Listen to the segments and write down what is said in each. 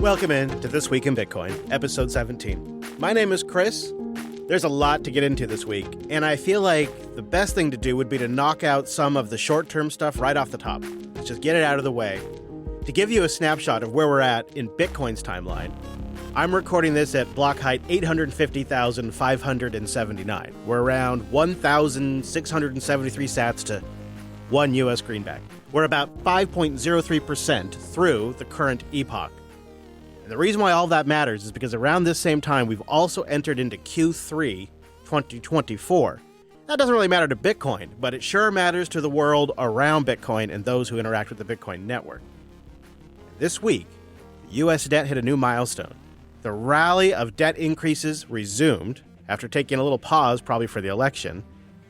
Welcome in to This Week in Bitcoin, episode 17. My name is Chris. There's a lot to get into this week, and I feel like the best thing to do would be to knock out some of the short-term stuff right off the top. Let's just get it out of the way. To give you a snapshot of where we're at in Bitcoin's timeline, I'm recording this at block height 850,579. We're around 1,673 sats to 1 US greenback. We're about 5.03% through the current epoch. And the reason why all that matters is because around this same time, we've also entered into Q3 2024. That doesn't really matter to Bitcoin, but it sure matters to the world around Bitcoin and those who interact with the Bitcoin network. This week, the U.S. debt hit a new milestone. The rally of debt increases resumed after taking a little pause, probably for the election.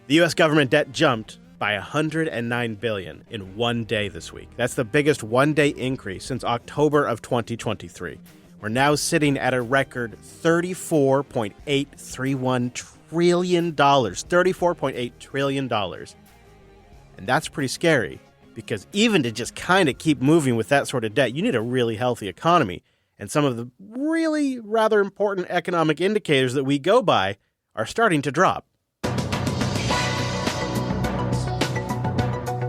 The U.S. government debt jumped by $109 billion in one day this week. That's the biggest one-day increase since October of 2023. We're now sitting at a record $34.831 trillion. $34.8 trillion. And that's pretty scary, because even to just kind of keep moving with that sort of debt, you need a really healthy economy. And some of the really rather important economic indicators that we go by are starting to drop.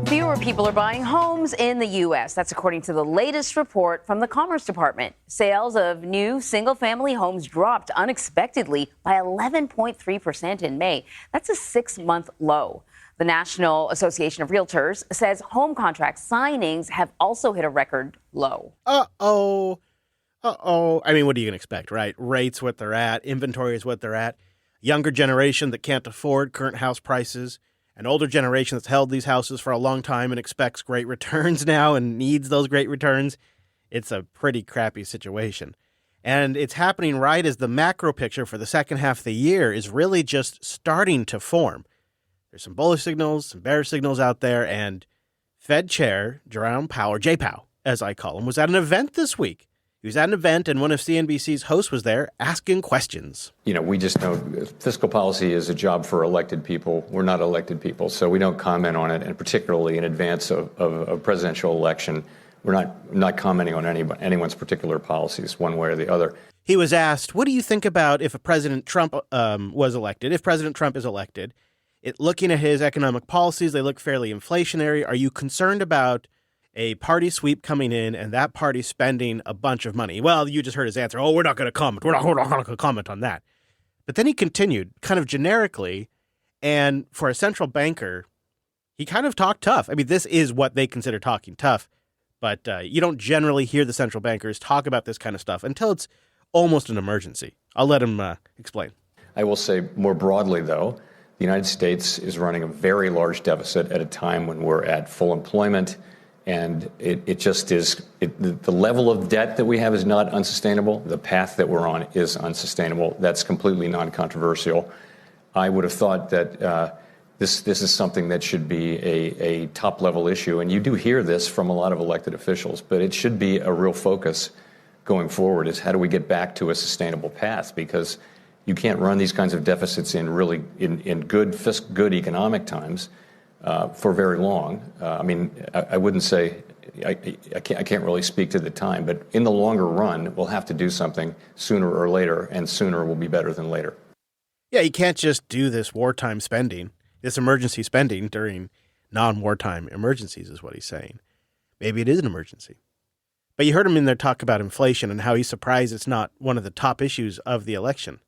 Fewer people are buying homes in the U.S. That's according to the latest report from the Commerce Department. Sales of new single-family homes dropped unexpectedly by 11.3% in May. That's a 6-month low. The National Association of Realtors says home contract signings have also hit a record low. I mean, what are you going to expect, right? Rates what they're at, inventory is what they're at. Younger generation that can't afford current house prices. An older generation that's held these houses for a long time and expects great returns now and needs those great returns. It's a pretty crappy situation. And it's happening right as the macro picture for the second half of the year is really just starting to form. There's some bullish signals, some bearish signals out there, and Fed Chair Jerome Powell, or J Powell, as I call him, was at an event this week. He was at an event, and one of CNBC's hosts was there asking questions. You know, we just know fiscal policy is a job for elected people. We're not elected people, so we don't comment on it, and particularly in advance of a presidential election, we're not commenting on anyone's particular policies one way or the other. He was asked, what do you think about if President Trump was elected? If President Trump is elected, looking at his economic policies, they look fairly inflationary. Are you concerned about a party sweep coming in and that party spending a bunch of money? Well, you just heard his answer. Oh, we're not going to comment. We're not going to comment on that. But then he continued kind of generically. And for a central banker, he kind of talked tough. I mean, this is what they consider talking tough. But you don't generally hear the central bankers talk about this kind of stuff until it's almost an emergency. I'll let him explain. I will say more broadly, though, the United States is running a very large deficit at a time when we're at full employment. And it just is, the level of debt that we have is not unsustainable. The path that we're on is unsustainable. That's completely non-controversial. I would have thought that this is something that should be a top-level issue. And you do hear this from a lot of elected officials, but it should be a real focus going forward is how do we get back to a sustainable path? Because you can't run these kinds of deficits in good economic times for very long. I mean, I wouldn't say, I can't really speak to the time, but in the longer run, we'll have to do something sooner or later, and sooner will be better than later. Yeah, you can't just do this wartime spending, this emergency spending during non-wartime emergencies is what he's saying. Maybe it is an emergency. But you heard him in there talk about inflation and how he's surprised it's not one of the top issues of the election.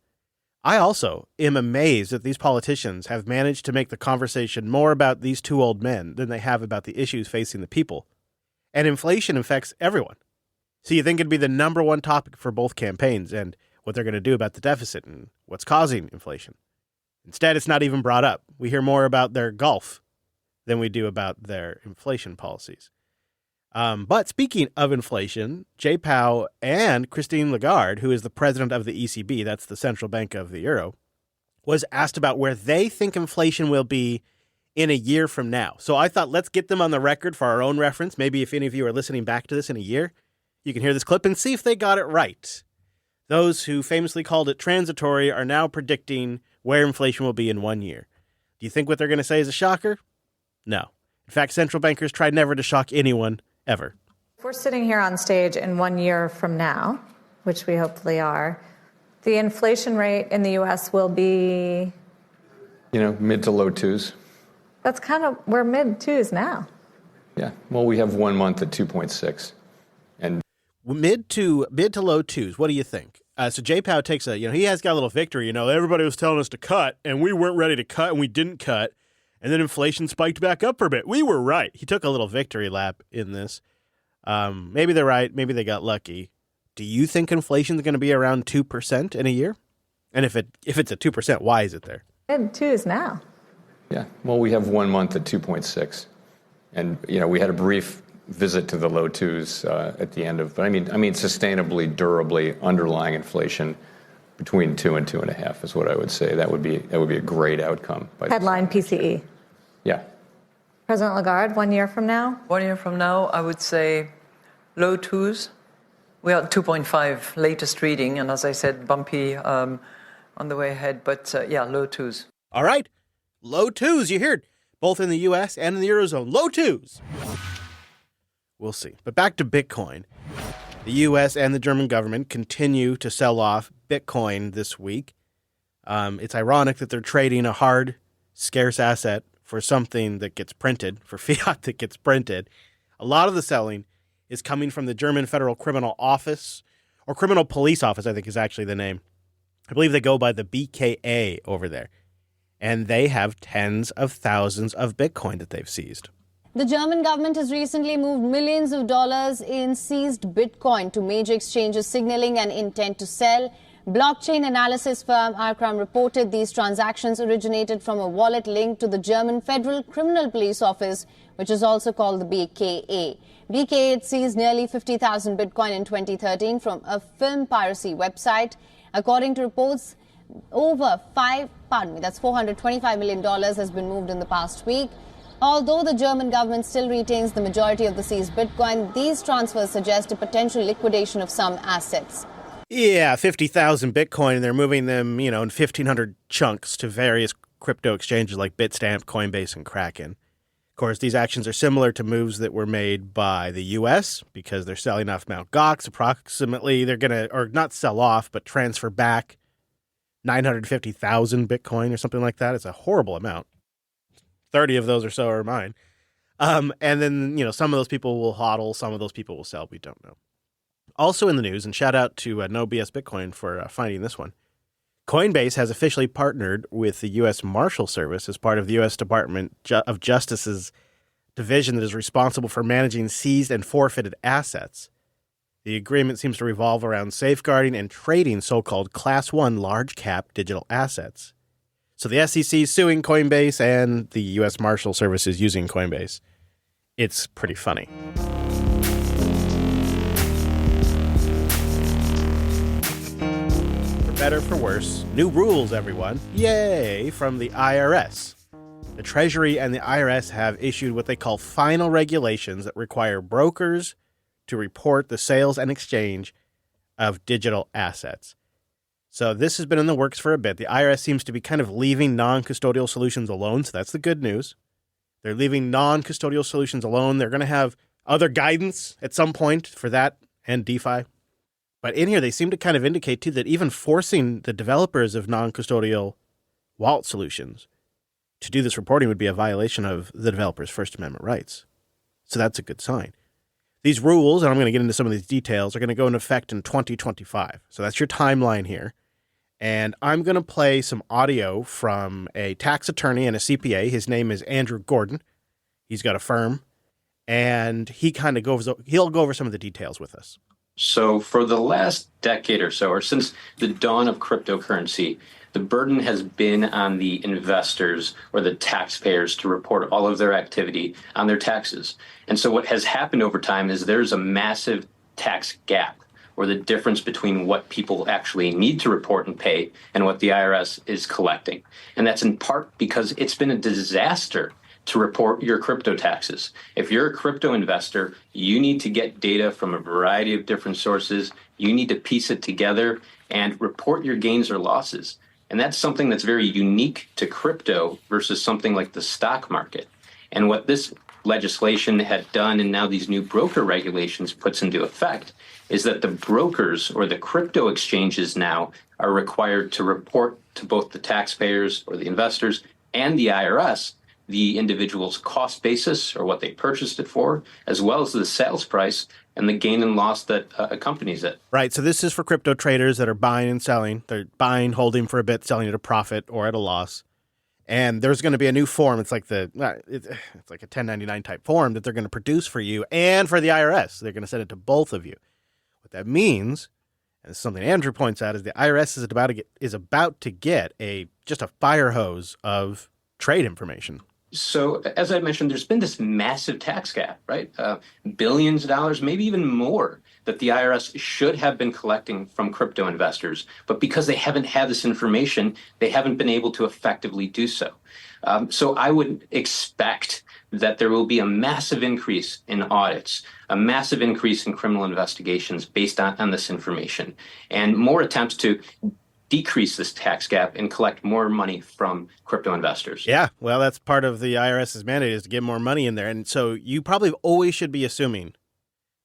I also am amazed that these politicians have managed to make the conversation more about these two old men than they have about the issues facing the people. And inflation affects everyone. So you think it'd be the number one topic for both campaigns and what they're going to do about the deficit and what's causing inflation. Instead, it's not even brought up. We hear more about their golf than we do about their inflation policies. But speaking of inflation, J Powell and Christine Lagarde, who is the president of the ECB, that's the central bank of the euro, was asked about where they think inflation will be in a year from now. So I thought, let's get them on the record for our own reference. Maybe if any of you are listening back to this in a year, you can hear this clip and see if they got it right. Those who famously called it transitory are now predicting where inflation will be in 1 year. Do you think what they're going to say is a shocker? No. In fact, central bankers try never to shock anyone, ever. If we're sitting here on stage in 1 year from now, which we hopefully are, the inflation rate in the U.S. will be... mid to low twos. That's we're mid twos now. Yeah. Well, we have 1 month at 2.6. And mid to low twos. What do you think? So Jay Powell takes he has got a little victory. Everybody was telling us to cut, and we weren't ready to cut, and we didn't cut. And then inflation spiked back up for a bit. We were right. He took a little victory lap in this. Maybe they're right. Maybe they got lucky. Do you think inflation is going to be around 2% in a year? And if it's at 2%, why is it there? Mid twos now. Yeah. Well, we have 1 month at 2.6. And, we had a brief visit to the low twos at the end of, but I mean, sustainably, durably underlying inflation between 2 and 2.5 is what I would say. That would be a great outcome. Headline PCE. Yeah. President Lagarde, 1 year from now? 1 year from now, I would say low twos. We are at 2.5 latest reading, and as I said, bumpy on the way ahead, but low twos. All right. Low twos, you heard. Both in the U.S. and in the Eurozone. Low twos. We'll see. But back to Bitcoin. The U.S. and the German government continue to sell off Bitcoin this week. It's ironic that they're trading a hard, scarce asset for something that gets printed, for fiat that gets printed. A lot of the selling is coming from the German Federal Criminal Office, or Criminal Police Office, I think is actually the name. I believe they go by the BKA over there. And they have tens of thousands of Bitcoin that they've seized. The German government has recently moved millions of dollars in seized Bitcoin to major exchanges, signaling an intent to sell. Blockchain analysis firm Arcram reported these transactions originated from a wallet linked to the German Federal Criminal Police Office, which is also called the BKA. BKA had seized nearly 50,000 Bitcoin in 2013 from a film piracy website. According to reports, over $425 million has been moved in the past week. Although the German government still retains the majority of the seized Bitcoin, these transfers suggest a potential liquidation of some assets. Yeah, 50,000 Bitcoin, and they're moving them, in 1,500 chunks to various crypto exchanges like Bitstamp, Coinbase, and Kraken. Of course, these actions are similar to moves that were made by the U.S. because they're selling off Mt. Gox. Approximately, they're going to, or not sell off, but transfer back 950,000 Bitcoin or something like that. It's a horrible amount. 30 of those or so are mine. And then, some of those people will hodl, some of those people will sell. We don't know. Also in the news, and shout out to No BS Bitcoin for finding this one, Coinbase has officially partnered with the U.S. Marshal Service as part of the U.S. Department of Justice's division that is responsible for managing seized and forfeited assets. The agreement seems to revolve around safeguarding and trading so-called Class 1 large-cap digital assets. So the SEC is suing Coinbase and the U.S. Marshal Service is using Coinbase. It's pretty funny. Better for worse, new rules, everyone. Yay, from the IRS. The Treasury and the IRS have issued what they call final regulations that require brokers to report the sales and exchange of digital assets. So this has been in the works for a bit. The IRS seems to be kind of leaving non-custodial solutions alone, so that's the good news. They're leaving non-custodial solutions alone. They're going to have other guidance at some point for that and DeFi. But in here, they seem to kind of indicate, too, that even forcing the developers of non-custodial wallet solutions to do this reporting would be a violation of the developers' First Amendment rights. So that's a good sign. These rules, and I'm going to get into some of these details, are going to go into effect in 2025. So that's your timeline here. And I'm going to play some audio from a tax attorney and a CPA. His name is Andrew Gordon. He's got a firm. And he'll go over some of the details with us. So for the last decade or so, or since the dawn of cryptocurrency, the burden has been on the investors or the taxpayers to report all of their activity on their taxes. And so what has happened over time is there's a massive tax gap, or the difference between what people actually need to report and pay and what the IRS is collecting. And that's in part because it's been a disaster to report your crypto taxes. If you're a crypto investor, you need to get data from a variety of different sources. You need to piece it together and report your gains or losses. And that's something that's very unique to crypto versus something like the stock market. And what this legislation had done, and now these new broker regulations puts into effect, is that the brokers or the crypto exchanges now are required to report to both the taxpayers or the investors and the IRS the individual's cost basis or what they purchased it for, as well as the sales price and the gain and loss that accompanies it. Right. So this is for crypto traders that are buying and selling. They're buying, holding for a bit, selling at a profit or at a loss. And there's going to be a new form. It's like it's like a 1099 type form that they're going to produce for you and for the IRS. They're going to send it to both of you. What that means, and this is something Andrew points out, is the IRS is about to get just a fire hose of trade information. So, as I mentioned, there's been this massive tax gap, right? Billions of dollars, maybe even more, that the IRS should have been collecting from crypto investors. But because they haven't had this information, they haven't been able to effectively do so. So I would expect that there will be a massive increase in audits, a massive increase in criminal investigations based on this information, and more attempts to decrease this tax gap and collect more money from crypto investors. Yeah, well, that's part of the IRS's mandate, is to get more money in there. And so you probably always should be assuming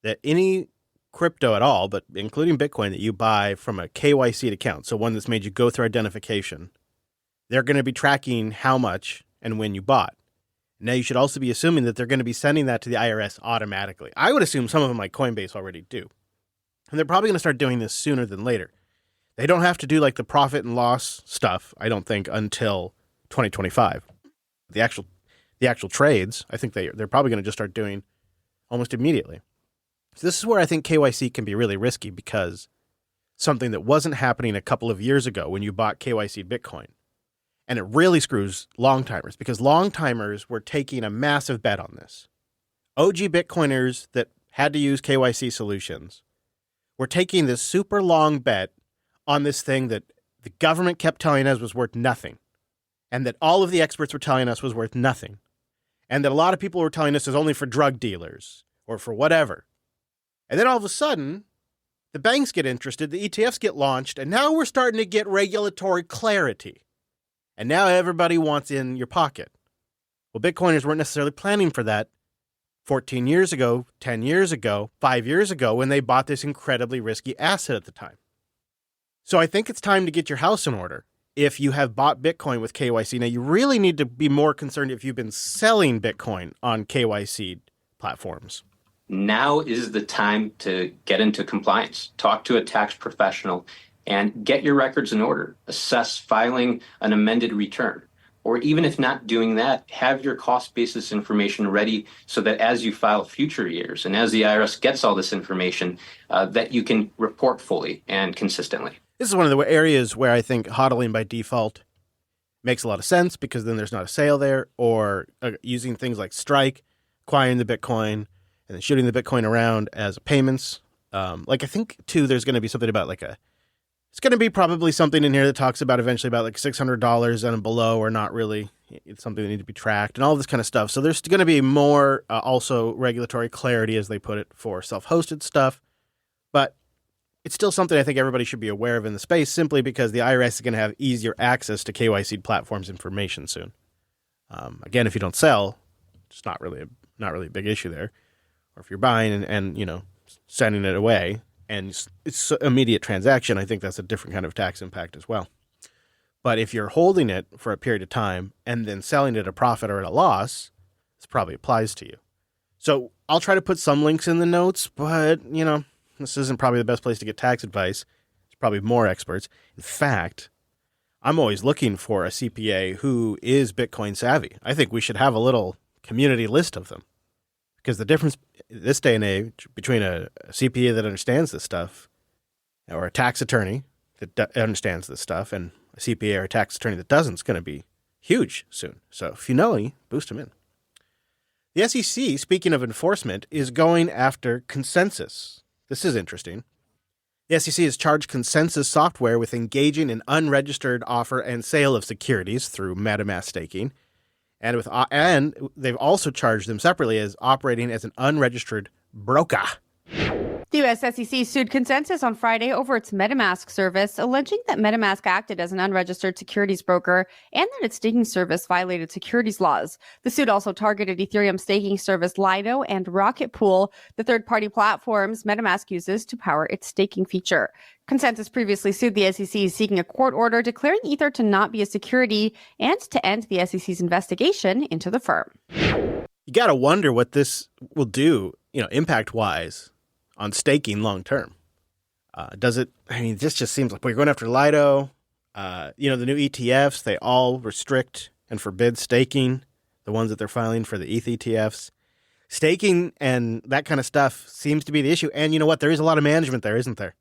that any crypto at all, but including Bitcoin, that you buy from a KYC account, so one that's made you go through identification, they're going to be tracking how much and when you bought. Now, you should also be assuming that they're going to be sending that to the IRS automatically. I would assume some of them, like Coinbase, already do. And they're probably going to start doing this sooner than later. They don't have to do like the profit and loss stuff, I don't think, until 2025. The actual trades, I think they're probably going to just start doing almost immediately. So this is where I think KYC can be really risky, because something that wasn't happening a couple of years ago when you bought KYC Bitcoin, and it really screws long timers, because long timers were taking a massive bet on this. OG Bitcoiners that had to use KYC solutions were taking this super long bet on this thing that the government kept telling us was worth nothing, and that all of the experts were telling us was worth nothing, and that a lot of people were telling us is only for drug dealers or for whatever. And then all of a sudden, the banks get interested, the ETFs get launched, and now we're starting to get regulatory clarity. And now everybody wants in your pocket. Well, Bitcoiners weren't necessarily planning for that 14 years ago, 10 years ago, 5 years ago, when they bought this incredibly risky asset at the time. So I think it's time to get your house in order. If you have bought Bitcoin with KYC, now you really need to be more concerned if you've been selling Bitcoin on KYC platforms. Now is the time to get into compliance. Talk to a tax professional and get your records in order. Assess filing an amended return. Or even if not doing that, have your cost basis information ready so that as you file future years and as the IRS gets all this information, that you can report fully and consistently. This is one of the areas where I think hodling by default makes a lot of sense, because then there's not a sale there, or using things like Strike, acquiring the Bitcoin, and then shooting the Bitcoin around as payments. I think, too, there's going to be something about it's going to be probably something in here that talks about eventually about like $600 and below, or not really. It's something that needs to be tracked and all this kind of stuff. So there's going to be more also regulatory clarity, as they put it, for self-hosted stuff. But it's still something I think everybody should be aware of in the space, simply because the IRS is going to have easier access to KYC platforms information soon. Again, if you don't sell, it's not really a big issue there. Or if you're buying and sending it away, and it's an immediate transaction, I think that's a different kind of tax impact as well. But if you're holding it for a period of time and then selling it at a profit or at a loss, this probably applies to you. So I'll try to put some links in the notes, but, this isn't probably the best place to get tax advice. There's probably more experts. In fact, I'm always looking for a CPA who is Bitcoin savvy. I think we should have a little community list of them, because the difference this day and age between a CPA that understands this stuff, or a tax attorney that understands this stuff, and a CPA or a tax attorney that doesn't, is going to be huge soon. So if you know any, boost them in. The SEC, speaking of enforcement, is going after Consensus. This is interesting. The SEC has charged Consensus Software with engaging in unregistered offer and sale of securities through MetaMask staking, and they've also charged them separately as operating as an unregistered broker. The U.S. SEC sued Consensus on Friday over its MetaMask service, alleging that MetaMask acted as an unregistered securities broker and that its staking service violated securities laws. The suit also targeted Ethereum staking service Lido and Rocket Pool, the third-party platforms MetaMask uses to power its staking feature. Consensus previously sued the SEC, seeking a court order declaring Ether to not be a security and to end the SEC's investigation into the firm. You got to wonder what this will do, impact-wise, on staking long term. This just seems like we're going after Lido. The new ETFs, they all restrict and forbid staking, the ones that they're filing for the ETH ETFs. Staking and that kind of stuff seems to be the issue. And you know what? There is a lot of management there, isn't there?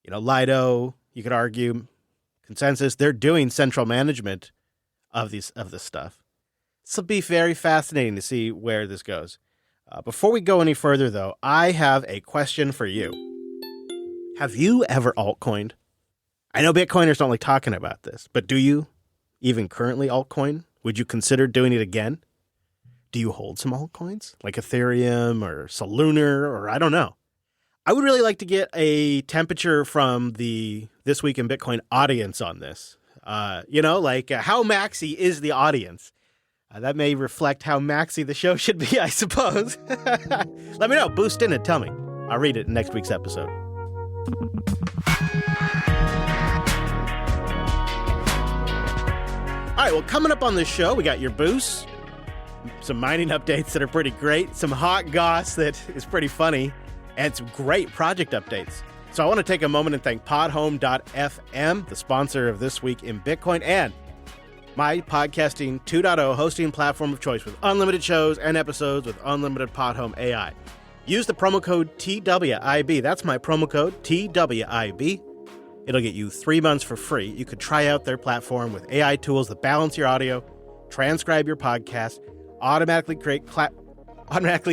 Lido, you could argue, Consensus, they're doing central management of this stuff. This will be very fascinating to see where this goes. Before we go any further, though, I have a question for you. Have you ever altcoined? I know Bitcoiners don't like talking about this, but do you even currently altcoin? Would you consider doing it again? Do you hold some altcoins like Ethereum or Solunar or I don't know? I would really like to get a temperature from the This Week in Bitcoin audience on this. How maxi is the audience? That may reflect how maxi the show should be, I suppose. Let me know. Boost in and tell me. I'll read it in next week's episode. All right, well, coming up on this show, we got your boost, some mining updates that are pretty great, some hot goss that is pretty funny, and some great project updates. So I want to take a moment and thank podhome.fm, the sponsor of This Week in Bitcoin, and my podcasting 2.0 hosting platform of choice with unlimited shows and episodes with unlimited Podhome AI. Use the promo code TWIB. That's my promo code, TWIB. It'll get you 3 months for free. You could try out their platform with AI tools that balance your audio, transcribe your podcast, automatically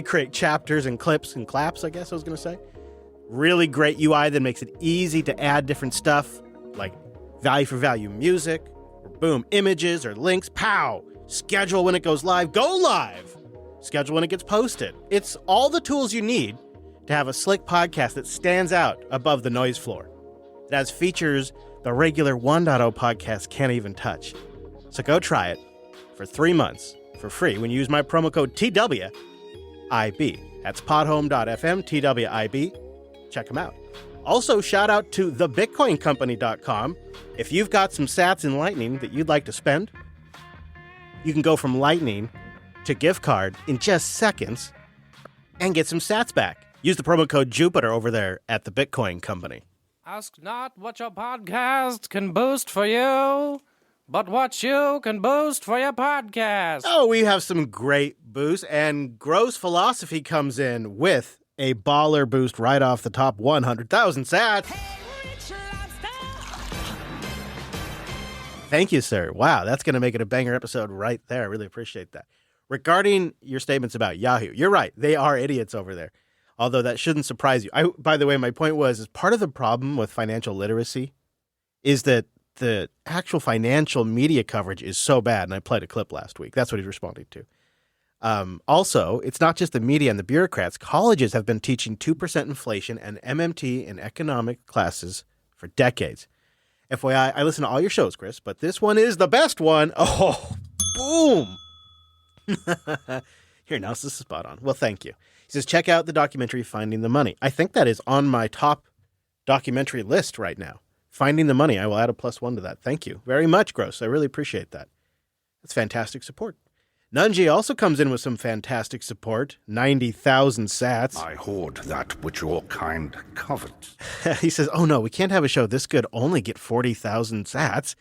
create chapters and clips and claps, I guess I was going to say. Really great UI that makes it easy to add different stuff like value for value music, boom, images or links, pow! Schedule when it goes live, go live! Schedule when it gets posted. It's all the tools you need to have a slick podcast that stands out above the noise floor. It has features the regular 1.0 podcast can't even touch. So go try it for 3 months for free when you use my promo code TWIB. That's podhome.fm, TWIB. Check them out. Also, shout out to thebitcoincompany.com. If you've got some sats in Lightning that you'd like to spend, you can go from Lightning to gift card in just seconds and get some sats back. Use the promo code Jupiter over there at the Bitcoin Company. Ask not what your podcast can boost for you, but what you can boost for your podcast. Oh, we have some great boosts, and Gross Philosophy comes in with a baller boost right off the top, 100,000 sats. Thank you, sir. Wow, that's going to make it a banger episode right there. I really appreciate that. Regarding your statements about Yahoo, you're right. They are idiots over there, although that shouldn't surprise you. By the way, my point is part of the problem with financial literacy is that the actual financial media coverage is so bad, and I played a clip last week. That's what he's responding to. Also, it's not just the media and the bureaucrats. Colleges have been teaching 2% inflation and MMT in economic classes for decades. FYI, I listen to all your shows, Chris, but this one is the best one. Oh, boom. Your analysis is spot on. Well, thank you. He says, check out the documentary Finding the Money. I think that is on my top documentary list right now. Finding the Money. I will add a +1 to that. Thank you very much, Gross. I really appreciate that. That's fantastic support. Nunji also comes in with some fantastic support. 90,000 sats. I hoard that which your kind covet. He says, oh no, we can't have a show this good only get 40,000 sats.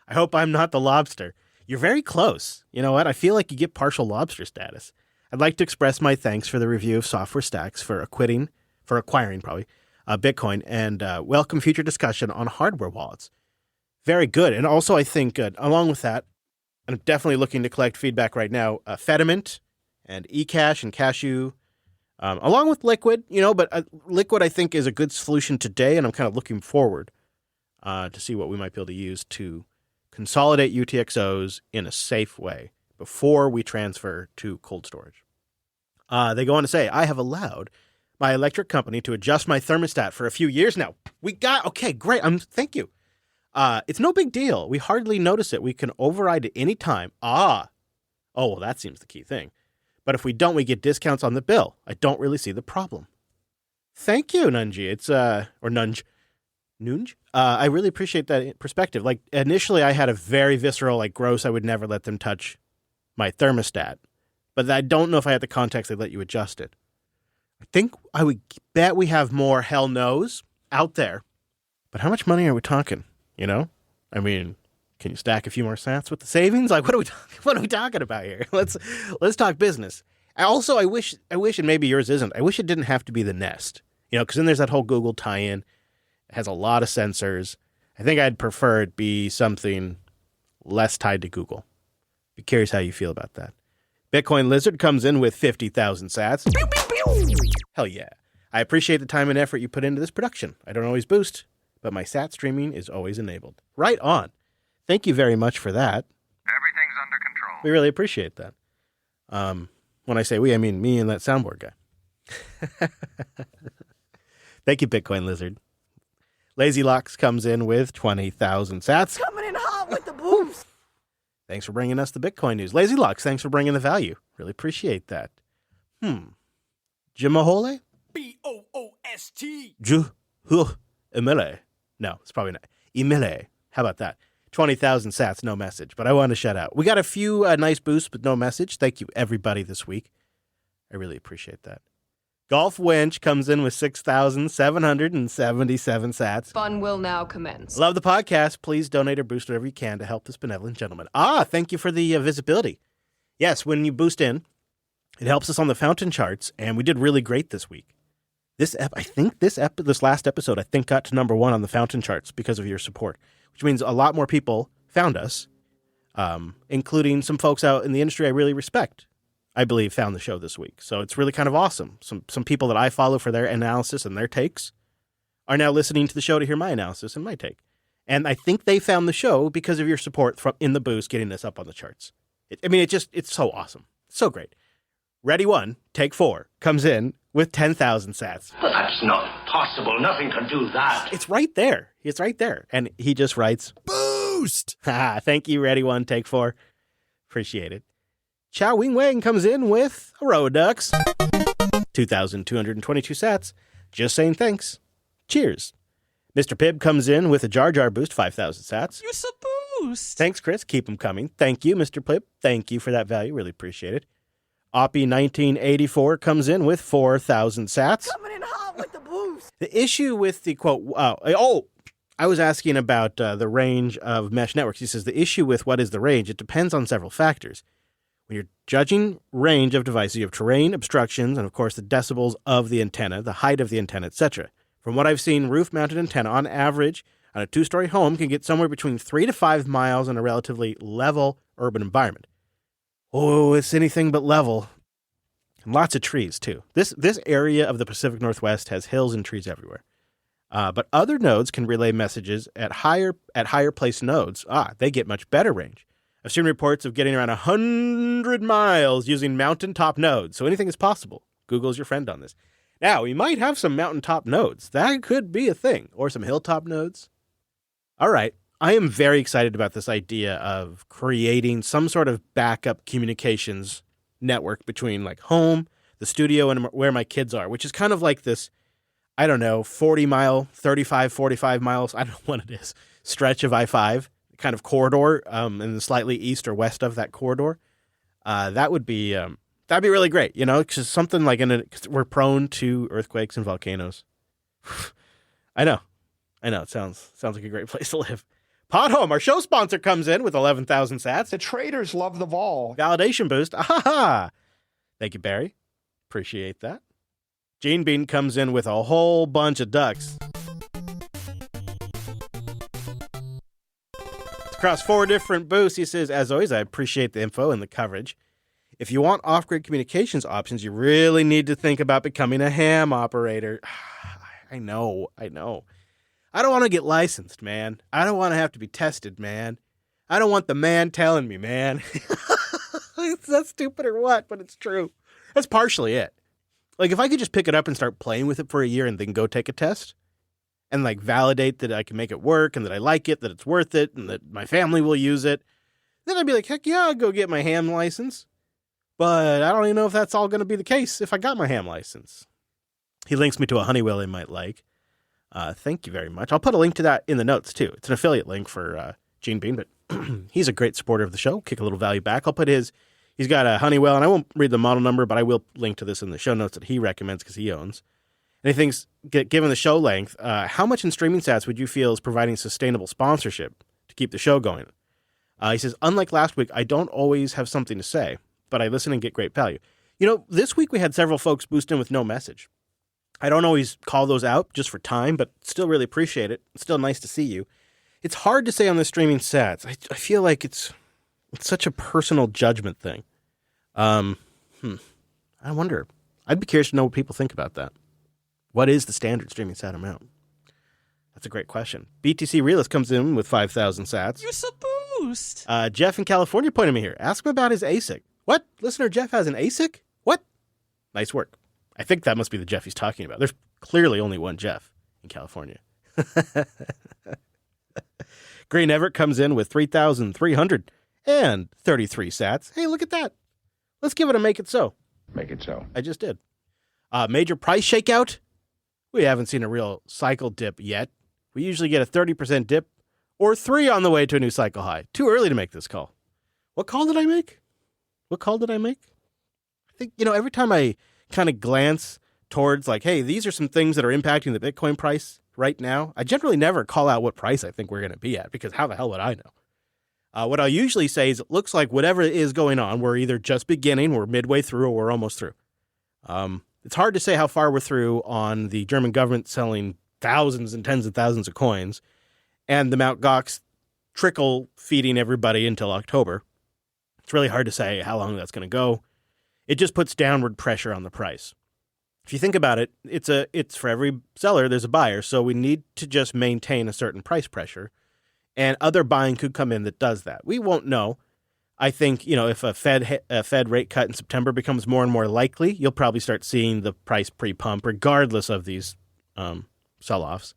I hope I'm not the lobster. You're very close. You know what? I feel like you get partial lobster status. I'd like to express my thanks for the review of Software Stacks for acquiring Bitcoin, and welcome future discussion on hardware wallets. Very good. And also, I think, along with that, I'm definitely looking to collect feedback right now. Fediment and eCash and Cashew, along with Liquid, but Liquid I think is a good solution today, and I'm kind of looking forward to see what we might be able to use to consolidate UTXOs in a safe way before we transfer to cold storage. They go on to say, I have allowed my electric company to adjust my thermostat for a few years now. Okay, great. Thank you. It's no big deal. We hardly notice it. We can override at any time. Oh, well, that seems the key thing. But if we don't, we get discounts on the bill. I don't really see the problem. Thank you, Nunji. It's, or Nunj. Nunj? I really appreciate that perspective. Like, initially I had a very visceral, like, gross, I would never let them touch my thermostat. But I don't know if I had the context they'd let you adjust it. I would bet we have more hell no's out there. But how much money are we talking? You know? I mean, can you stack a few more sats with the savings? Like, what are we talking about here? Let's talk business. I wish, and maybe yours isn't, I wish it didn't have to be the Nest. You know, because then there's that whole Google tie-in. It has a lot of sensors. I think I'd prefer it be something less tied to Google. Be curious how you feel about that. Bitcoin Lizard comes in with 50,000 sats. Pew, pew, pew. Hell yeah. I appreciate the time and effort you put into this production. I don't always boost, but my sat streaming is always enabled. Right on. Thank you very much for that. Everything's under control. We really appreciate that. When I say we, I mean me and that soundboard guy. Thank you, Bitcoin Lizard. Lazy Locks comes in with 20,000 sats. Coming in hot with the boost. Thanks for bringing us the Bitcoin news. Lazy Locks, thanks for bringing the value. Really appreciate that. Jimahole? B-O-O-S-T. Emile. No, it's probably not. Emile. How about that? 20,000 sats, no message. But I want to shout out. We got a few nice boosts, but no message. Thank you, everybody, this week. I really appreciate that. Golf Wench comes in with 6,777 sats. Fun will now commence. Love the podcast. Please donate or boost whatever you can to help this benevolent gentleman. Thank you for the visibility. Yes, when you boost in, it helps us on the fountain charts, and we did really great this week. This last episode, I think, got to number 1 on the fountain charts because of your support, which means a lot more people found us, including some folks out in the industry I really respect. I believe, found the show this week. So it's really kind of awesome. Some people that I follow for their analysis and their takes are now listening to the show to hear my analysis and my take. And I think they found the show because of your support in the boost, getting this up on the charts. It's so awesome. So great. Ready 1, take 4, comes in with 10,000 sats. But that's not possible. Nothing can do that. It's right there. It's right there. And he just writes, boost. Thank you, Ready 1, take 4. Appreciate it. Chow Wing Wang comes in with a row of ducks. 2,222 sats. Just saying thanks. Cheers. Mr. Pibb comes in with a Jar Jar boost, 5,000 sats. You're so boost. Thanks, Chris. Keep them coming. Thank you, Mr. Pibb. Thank you for that value. Really appreciate it. Oppie1984 comes in with 4,000 sats. Coming in hot with the boost. The issue with the quote, I was asking about the range of mesh networks. He says the issue with what is the range, it depends on several factors. When you're judging range of devices, you have terrain, obstructions, and of course the decibels of the antenna, the height of the antenna, etc. From what I've seen, roof-mounted antenna on average on a 2-story home can get somewhere between 3 to 5 miles in a relatively level urban environment. Oh, it's anything but level. And lots of trees, too. This area of the Pacific Northwest has hills and trees everywhere. But other nodes can relay messages at higher placed nodes. They get much better range. I've seen reports of getting around 100 miles using mountaintop nodes, so anything is possible. Google's your friend on this. Now, we might have some mountaintop nodes. That could be a thing. Or some hilltop nodes. All right. I am very excited about this idea of creating some sort of backup communications network between like home, the studio, and where my kids are, which is kind of like this, 40 mile, 35, 45 miles, I don't know what it is, stretch of I-5. Kind of corridor, and slightly east or west of that corridor. That'd be really great, because something like cause we're prone to earthquakes and volcanoes. I know, it sounds like a great place to live. Pod Home, our show sponsor, comes in with 11,000 sats. The traders love the vol. Validation boost. Thank you, Barry. Appreciate that. Gene Bean comes in with a whole bunch of ducks. Across 4 different boosts, he says, as always, I appreciate the info and the coverage. If you want off-grid communications options, you really need to think about becoming a ham operator. I know. I don't want to get licensed, man. I don't want to have to be tested, man. I don't want the man telling me, man. Is that stupid or what? But it's true. That's partially it. Like, if I could just pick it up and start playing with it for a year and then go take a test and, like, validate that I can make it work and that I like it, that it's worth it, and that my family will use it, then I'd be like, heck yeah, I'll go get my ham license. But I don't even know if that's all going to be the case if I got my ham license. He links me to a Honeywell he might like. Thank you very much. I'll put a link to that in the notes, too. It's an affiliate link for Gene Bean, but he's a great supporter of the show. Kick a little value back. I'll put he's got a Honeywell, and I won't read the model number, but I will link to this in the show notes that he recommends because he owns. And he thinks, given the show length, how much in streaming stats would you feel is providing sustainable sponsorship to keep the show going? He says, unlike last week, I don't always have something to say, but I listen and get great value. You know, this week we had several folks boost in with no message. I don't always call those out just for time, but still really appreciate it. It's still nice to see you. It's hard to say on the streaming stats. I feel like it's such a personal judgment thing. I wonder. I'd be curious to know what people think about that. What is the standard streaming sat amount? That's a great question. BTC Realist comes in with 5,000 sats. You're so boost. Jeff in California pointed me here. Ask him about his ASIC. What? Listener Jeff has an ASIC? What? Nice work. I think that must be the Jeff he's talking about. There's clearly only one Jeff in California. Green Everett comes in with 3,333 sats. Hey, look at that. Let's give it a make it so. Make it so. I just did. Major price shakeout. We haven't seen a real cycle dip yet. We usually get a 30% dip or 3 on the way to a new cycle high. Too early to make this call. What call did I make? I think, every time I kind of glance towards like, hey, these are some things that are impacting the Bitcoin price right now, I generally never call out what price I think we're going to be at, because how the hell would I know? What I'll usually say is it looks like whatever is going on, we're either just beginning, we're midway through, or we're almost through. It's hard to say how far we're through on the German government selling thousands and tens of thousands of coins and the Mt. Gox trickle feeding everybody until October. It's really hard to say how long that's going to go. It just puts downward pressure on the price. If you think about it, it's for every seller, there's a buyer. So we need to just maintain a certain price pressure, and other buying could come in that does that. We won't know. I think, if a Fed rate cut in September becomes more and more likely, you'll probably start seeing the price pre-pump regardless of these sell-offs.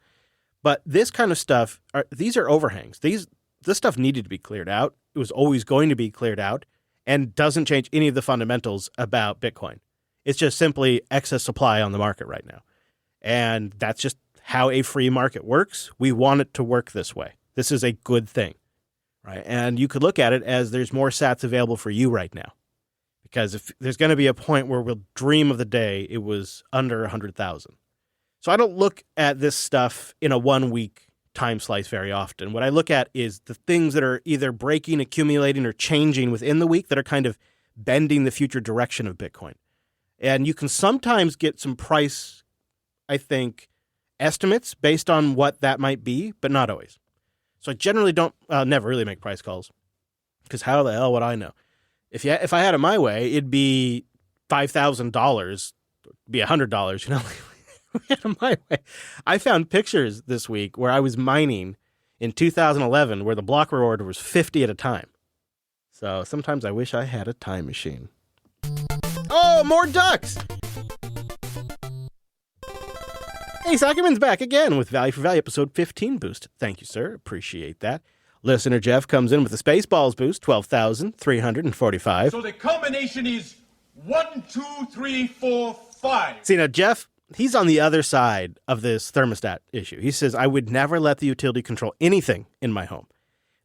But this kind of stuff, these are overhangs. This stuff needed to be cleared out. It was always going to be cleared out, and doesn't change any of the fundamentals about Bitcoin. It's just simply excess supply on the market right now. And that's just how a free market works. We want it to work this way. This is a good thing, right? And you could look at it as there's more sats available for you right now. Because if there's going to be a point where we'll dream of the day it was under 100,000. So I don't look at this stuff in a 1 week time slice very often. What I look at is the things that are either breaking, accumulating, or changing within the week that are kind of bending the future direction of Bitcoin. And you can sometimes get some price, I think, estimates based on what that might be, but not always. So I generally never really make price calls, because how the hell would I know? If I had it my way, it'd be $5,000, be $100, my way. I found pictures this week where I was mining in 2011 where the block reward was 50 at a time. So sometimes I wish I had a time machine. Oh, more ducks! Hey, Sackerman's back again with Value for Value episode 15 boost. Thank you, sir. Appreciate that. Listener Jeff comes in with the Spaceballs boost, 12,345. So the combination is 1, 2, 3, 4, 5. See, now, Jeff, he's on the other side of this thermostat issue. He says, I would never let the utility control anything in my home.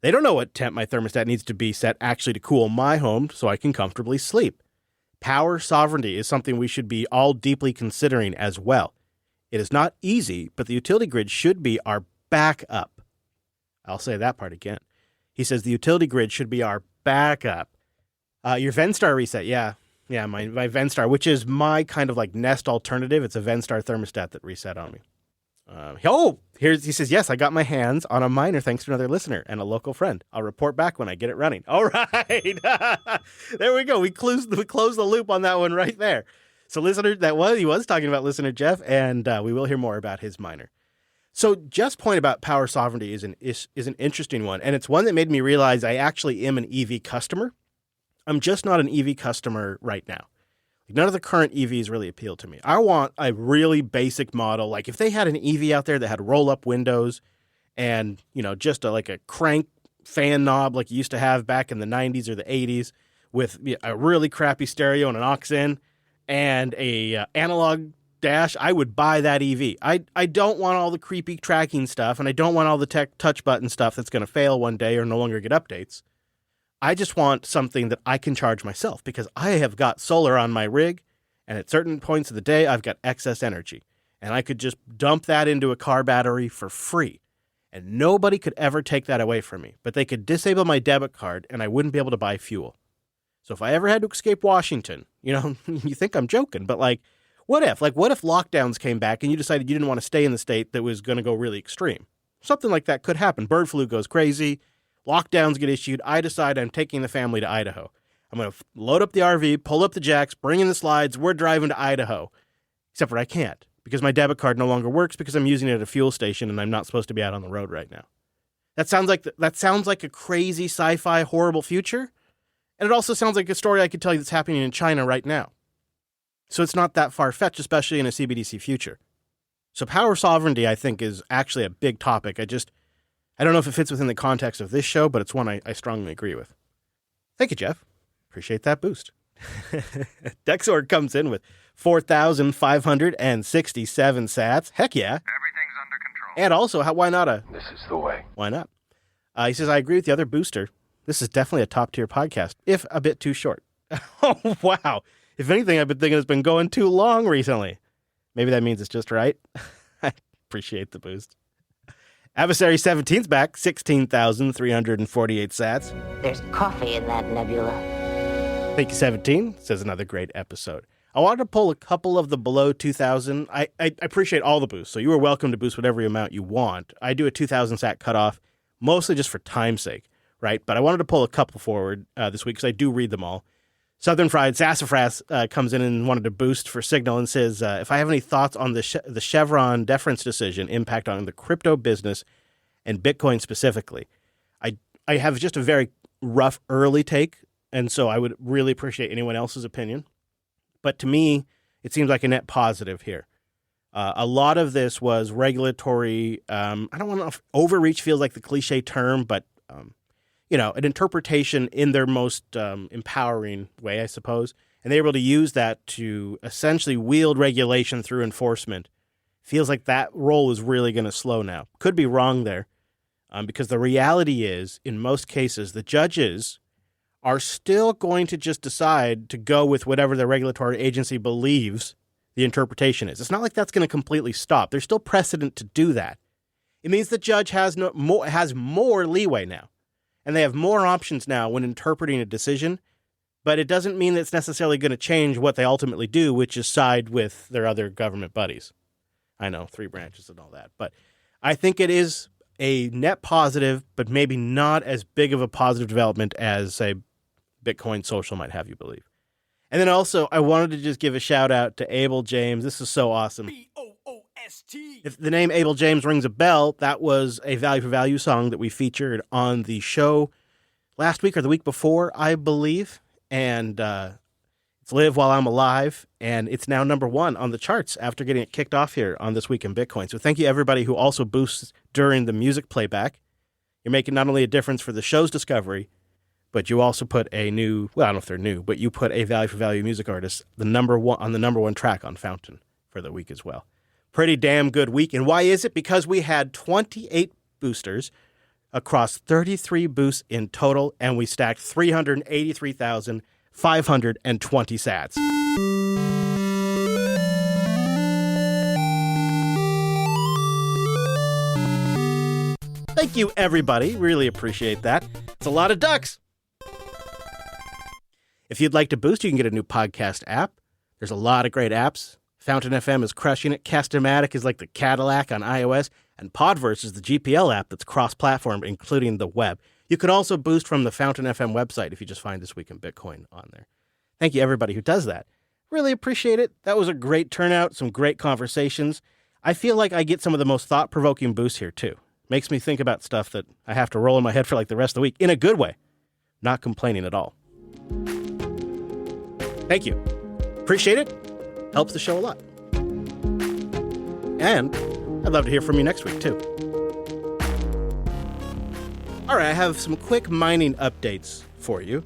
They don't know what temp my thermostat needs to be set actually to cool my home so I can comfortably sleep. Power sovereignty is something we should be all deeply considering as well. It is not easy, but the utility grid should be our backup. I'll say that part again. He says the utility grid should be our backup. Your Venstar reset, yeah, my Venstar, which is my kind of like Nest alternative. It's a Venstar thermostat that reset on me. He says, yes, I got my hands on a miner thanks to another listener and a local friend. I'll report back when I get it running. All right. There we go. We closed the loop on that one right there. So he was talking about listener Jeff, and we will hear more about his miner. So Jeff's point about power sovereignty is an interesting one, and it's one that made me realize I actually am an EV customer. I'm just not an EV customer right now. None of the current EVs really appeal to me. I want a really basic model. Like if they had an EV out there that had roll-up windows and, just like a crank fan knob like you used to have back in the 90s or the 80s with a really crappy stereo and an aux-in and a analog dash, I would buy that EV. I don't want all the creepy tracking stuff, and I don't want all the touch button stuff that's going to fail one day or no longer get updates. I just want something that I can charge myself because I have got solar on my rig, and at certain points of the day, I've got excess energy, and I could just dump that into a car battery for free, and nobody could ever take that away from me. But they could disable my debit card, and I wouldn't be able to buy fuel. So if I ever had to escape Washington, you think I'm joking, but what if lockdowns came back and you decided you didn't want to stay in the state that was going to go really extreme? Something like that could happen. Bird flu goes crazy. Lockdowns get issued. I decide I'm taking the family to Idaho. I'm going to load up the RV, pull up the jacks, bring in the slides. We're driving to Idaho. Except for I can't because my debit card no longer works because I'm using it at a fuel station and I'm not supposed to be out on the road right now. That sounds like a crazy sci-fi horrible future. And it also sounds like a story I could tell you that's happening in China right now. So it's not that far-fetched, especially in a CBDC future. So power sovereignty, I think, is actually a big topic. I don't know if it fits within the context of this show, but it's one I strongly agree with. Thank you, Jeff. Appreciate that boost. Dexor comes in with 4,567 sats. Heck yeah. Everything's under control. And also, why not This is the way. Why not? He says, I agree with the other booster. This is definitely a top-tier podcast, if a bit too short. Oh, wow. If anything, I've been thinking it's been going too long recently. Maybe that means it's just right. I appreciate the boost. Adversary 17's back, 16,348 sats. There's coffee in that nebula. Thank you, 17. Says another great episode. I wanted to pull a couple of the below 2,000. I appreciate all the boosts, so you are welcome to boost whatever amount you want. I do a 2,000 sat cutoff, mostly just for time's sake, right? But I wanted to pull a couple forward this week because I do read them all. Southern Fried Sassafras comes in and wanted to boost for Signal and says, if I have any thoughts on the Chevron deference decision impact on the crypto business and Bitcoin specifically. I have just a very rough early take, and so I would really appreciate anyone else's opinion. But to me, it seems like a net positive here. A lot of this was regulatory, I don't want to overreach feels like the cliche term, but an interpretation in their most empowering way, I suppose. And they were able to use that to essentially wield regulation through enforcement. Feels like that role is really going to slow now. Could be wrong there, because the reality is, in most cases, the judges are still going to just decide to go with whatever the regulatory agency believes the interpretation is. It's not like that's going to completely stop. There's still precedent to do that. It means the judge has more leeway now. And they have more options now when interpreting a decision, but it doesn't mean that it's necessarily going to change what they ultimately do, which is side with their other government buddies. I know, 3 branches and all that, but I think it is a net positive, but maybe not as big of a positive development as, say, Bitcoin Social might have you believe. And then also, I wanted to just give a shout out to Abel James. This is so awesome. B-O-O-S-T. If the name Abel James rings a bell, that was a Value for Value song that we featured on the show last week or the week before, I believe. And it's Live While I'm Alive. And it's now number 1 on the charts after getting it kicked off here on This Week in Bitcoin. So thank you, everybody who also boosts during the music playback. You're making not only a difference for the show's discovery, but you also put a new, well, I don't know if they're new, but you put a Value for Value music artist on the number 1 track on Fountain for the week as well. Pretty damn good week. And why is it? Because we had 28 boosters across 33 boosts in total, and we stacked 383,520 sats. Thank you, everybody. Really appreciate that. It's a lot of ducks. If you'd like to boost, you can get a new podcast app. There's a lot of great apps. Fountain FM is crushing it. Cast-O-Matic is like the Cadillac on iOS. And Podverse is the GPL app that's cross-platform, including the web. You could also boost from the Fountain FM website if you just find This Week in Bitcoin on there. Thank you, everybody who does that. Really appreciate it. That was a great turnout, some great conversations. I feel like I get some of the most thought-provoking boosts here, too. Makes me think about stuff that I have to roll in my head for like the rest of the week, in a good way. Not complaining at all. Thank you. Appreciate it. Helps the show a lot. And I'd love to hear from you next week, too. All right, I have some quick mining updates for you.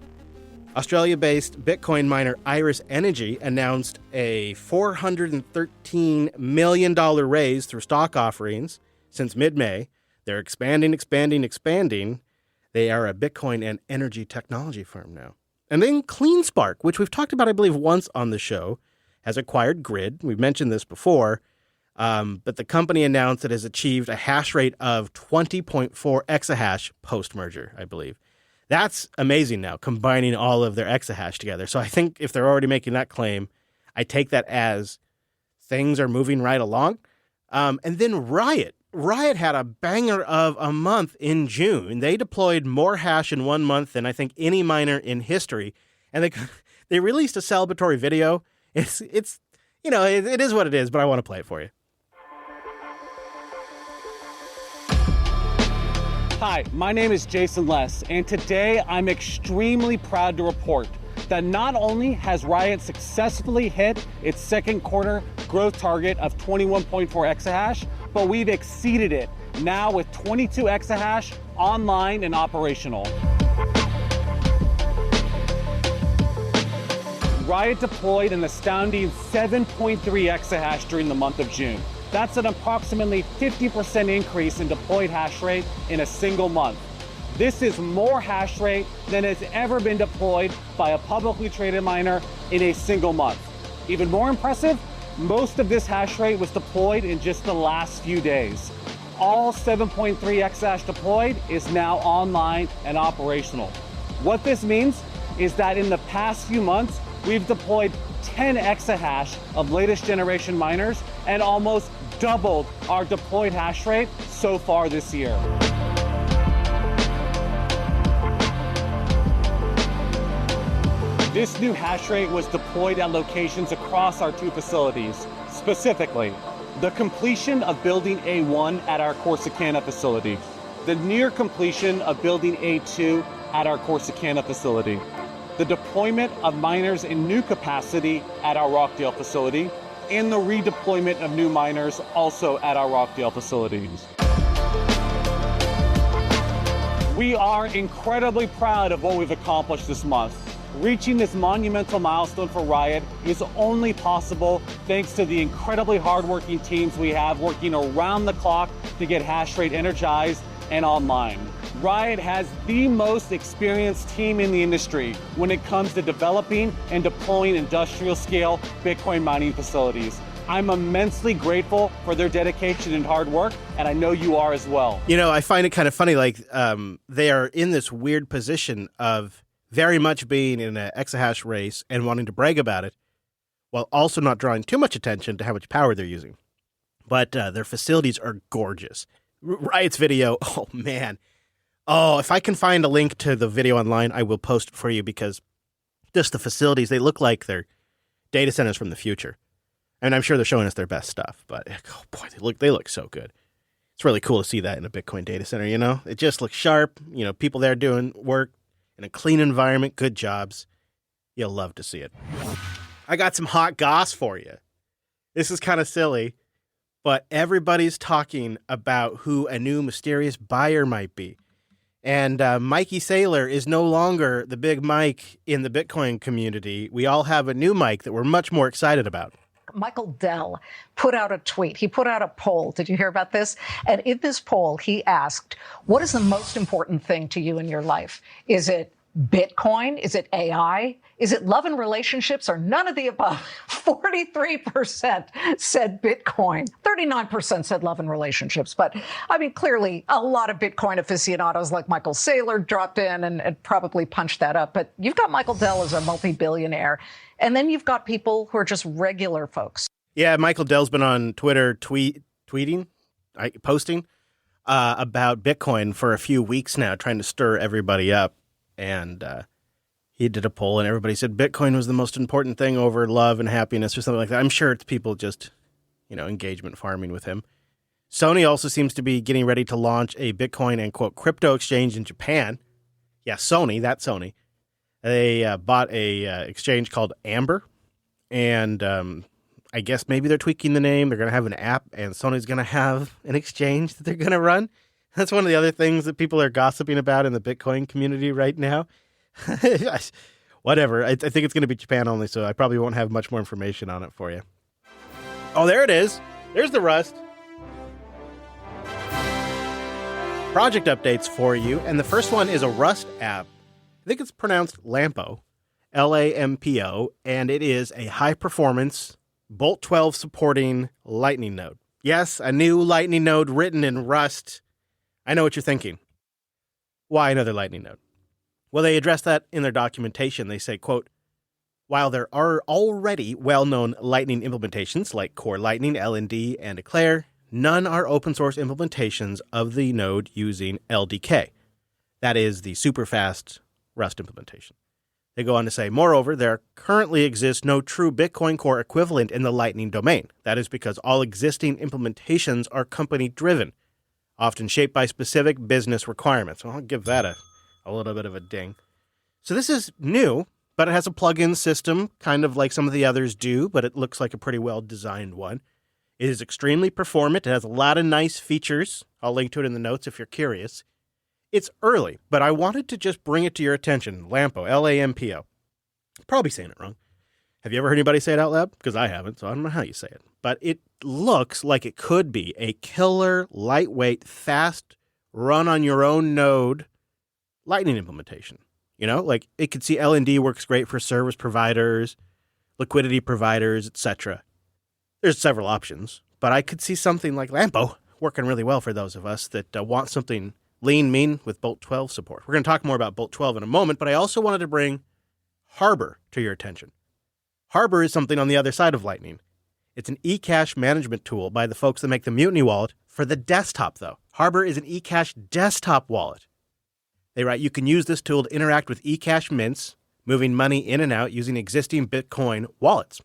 Australia-based Bitcoin miner Iris Energy announced a $413 million raise through stock offerings since mid-May. They're expanding. They are a Bitcoin and energy technology firm now. And then CleanSpark, which we've talked about, I believe, once on the show, has acquired Grid. We've mentioned this before. But the company announced it has achieved a hash rate of 20.4 exahash post-merger, I believe. That's amazing now, combining all of their exahash together. So I think if they're already making that claim, I take that as things are moving right along. And then Riot. Riot had a banger of a month in June. They deployed more hash in 1 month than I think any miner in history. And they released a celebratory video. It's you know, it is what it is, but I want to play it for you. Hi, my name is Jason Less, and today I'm extremely proud to report that not only has Riot successfully hit its second quarter growth target of 21.4 exahash, but we've exceeded it now with 22 exahash online and operational. Riot deployed an astounding 7.3 exahash during the month of June. That's an approximately 50% increase in deployed hash rate in a single month. This is more hash rate than has ever been deployed by a publicly traded miner in a single month. Even more impressive, most of this hash rate was deployed in just the last few days. All 7.3 exahash deployed is now online and operational. What this means is that in the past few months, we've deployed 10 exahash of latest generation miners and almost doubled our deployed hash rate so far this year. This new hash rate was deployed at locations across our two facilities. Specifically, the completion of building A1 at our Corsicana facility, the near completion of building A2 at our Corsicana facility, the deployment of miners in new capacity at our Rockdale facility, and the redeployment of new miners also at our Rockdale facilities. We are incredibly proud of what we've accomplished this month. Reaching this monumental milestone for Riot is only possible thanks to the incredibly hardworking teams we have working around the clock to get hash rate energized and online. Riot has the most experienced team in the industry when it comes to developing and deploying industrial scale Bitcoin mining facilities. I'm immensely grateful for their dedication and hard work, and I know you are as well. You know, I find it kind of funny, like they are in this weird position of very much being in an exahash race and wanting to brag about it, while also not drawing too much attention to how much power they're using. But their facilities are gorgeous. Riot's video, oh man. Oh, if I can find a link to the video online, I will post it for you because just the facilities, they look like they're data centers from the future. And I'm sure they're showing us their best stuff, but oh boy, they look so good. It's really cool to see that in a Bitcoin data center, you know? It just looks sharp, you know, people there doing work in a clean environment, good jobs. You'll love to see it. I got some hot goss for you. This is kind of silly, but everybody's talking about who a new mysterious buyer might be. And Mikey Saylor is no longer the big Mike in the Bitcoin community. We all have a new Mike that we're much more excited about. Michael Dell put out a tweet. He put out a poll. Did you hear about this? And in this poll, he asked, what is the most important thing to you in your life? Is it Bitcoin? Is it AI? Is it love and relationships or none of the above? 43% said Bitcoin. 39% said love and relationships. But I mean, clearly a lot of Bitcoin aficionados like Michael Saylor dropped in and probably punched that up. But you've got Michael Dell as a multi-billionaire. And then you've got people who are just regular folks. Yeah, Michael Dell's been on Twitter posting about Bitcoin for a few weeks now, trying to stir everybody up. And he did a poll and everybody said Bitcoin was the most important thing over love and happiness or something like that. I'm sure it's people just, you know, engagement farming with him. Sony also seems to be getting ready to launch a Bitcoin and, quote, crypto exchange in Japan. Yeah, Sony, that's Sony. They bought a exchange called Amber, And I guess maybe they're tweaking the name. They're going to have an app, and Sony's going to have an exchange that they're going to run. That's one of the other things that people are gossiping about in the Bitcoin community right now. Whatever. I think it's going to be Japan only, so I probably won't have much more information on it for you. Oh, there it is. There's the Rust. Project updates for you, and the first one is a Rust app. I think it's pronounced Lampo, Lampo, and it is a high-performance Bolt 12 supporting Lightning node. Yes, a new Lightning node written in Rust. I know what you're thinking. Why another Lightning node? Well, they address that in their documentation. They say, quote, while there are already well-known Lightning implementations like Core Lightning, LND, and Eclair, none are open-source implementations of the node using LDK. That is the super-fast Rust implementation. They go on to say, moreover, there currently exists no true Bitcoin Core equivalent in the Lightning domain. That is because all existing implementations are company-driven, often shaped by specific business requirements. Well, I'll give that a little bit of a ding. So this is new, but it has a plug-in system, kind of like some of the others do, but it looks like a pretty well-designed one. It is extremely performant. It has a lot of nice features. I'll link to it in the notes if you're curious. It's early, but I wanted to just bring it to your attention. Lampo, L-A-M-P-O. Probably saying it wrong. Have you ever heard anybody say it out loud? Because I haven't, so I don't know how you say it. But it looks like it could be a killer, lightweight, fast, run-on-your-own-node Lightning implementation. You know, like it could see LND works great for service providers, liquidity providers, etc. There's several options, but I could see something like Lampo working really well for those of us that want something lean, mean with Bolt 12 support. We're going to talk more about Bolt 12 in a moment, but I also wanted to bring Harbor to your attention. Harbor is something on the other side of Lightning. It's an eCash management tool by the folks that make the Mutiny wallet for the desktop, though. Harbor is an eCash desktop wallet. They write, you can use this tool to interact with eCash mints, moving money in and out using existing Bitcoin wallets.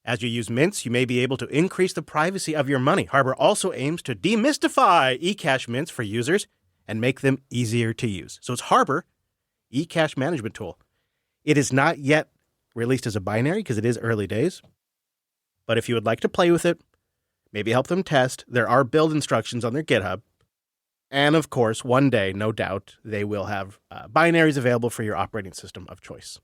As you use mints, you may be able to increase the privacy of your money. Harbor also aims to demystify eCash mints for users and make them easier to use. So it's Harbor, eCash management tool. It is not yet released as a binary because it is early days. But if you would like to play with it, maybe help them test, there are build instructions on their GitHub. And of course, one day, no doubt, they will have binaries available for your operating system of choice.